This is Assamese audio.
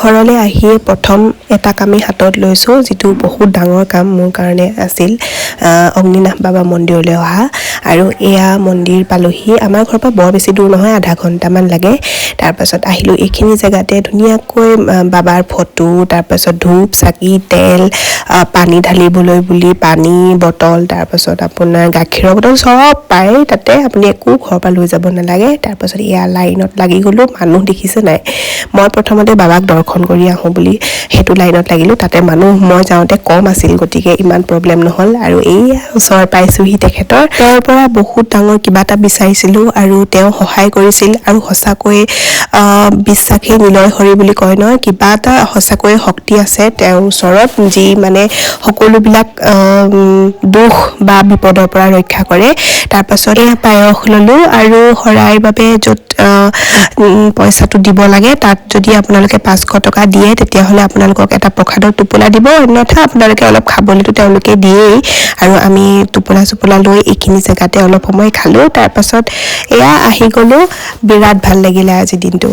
ঘৰলৈ আহিয়ে প্ৰথম এটা কামেই হাতত লৈছোঁ, যিটো বহুত ডাঙৰ কাম মোৰ কাৰণে আছিল, অগ্নিনাভ বাবা মন্দিৰলৈ অহা। আৰু এয়া মন্দিৰ পালোহি। আমাৰ ঘৰৰ পৰা বৰ বেছি দূৰ নহয়, আধা ঘণ্টামান লাগে। তাৰপাছত আহিলোঁ এইখিনি জেগাতে ধুনীয়াকৈ বাবাৰ ফটো, তাৰপাছত ধূপ চাকি তেল, পানী ঢালিবলৈ বুলি পানী বটল, তাৰপাছত আপোনাৰ গাখীৰৰ বটল চব পায় তাতে, আপুনি একো ঘৰৰ পৰা লৈ যাব নালাগে। তাৰপাছত এয়া লাইনত লাগি গ'লোঁ। মানুহ দেখিছে নাই, মই প্ৰথমতে বাবাক দৰ্শন কৰি আহোঁ বুলি সেইটো লাইনত লাগিলোঁ। তাতে মানুহ মই যাওঁতে কম আছিল, গতিকে ইমান প্ৰব্লেম নহ'ল। আৰু এইয়া ওচৰ পাইছোঁহি তেখেতৰ। তেওঁৰ পৰা বহুত ডাঙৰ কিবা এটা বিচাৰিছিলোঁ আৰু তেওঁ সহায় কৰিছিল। আৰু সঁচাকৈ বিশ্বাসেই নিলয় হৰি বুলি কয় নহয়, কিবা এটা সঁচাকৈয়ে শক্তি আছে তেওঁৰ ওচৰত, যি মানে সকলোবিলাক দুখ বা বিপদৰ পৰা ৰক্ষা কৰে। তাৰপাছত এয়া পায়স ল'লোঁ আৰু শৰাইৰ বাবে য'ত পইচাটো দিব লাগে, তাত যদি আপোনালোকে 500 টকা দিয়ে তেতিয়াহ'লে আপোনালোকক এটা প্ৰসাদৰ টোপোলা দিব, অন্যথা আপোনালোকে অলপ খাবলৈতো তেওঁলোকে দিয়েই। আৰু আমি টোপোলা চোপোলা লৈ এইখিনি জেগাতে অলপ সময় খালোঁ। তাৰপাছত এয়া আহি গ'লোঁ। বিৰাট ভাল লাগিলে আজি দিনটো।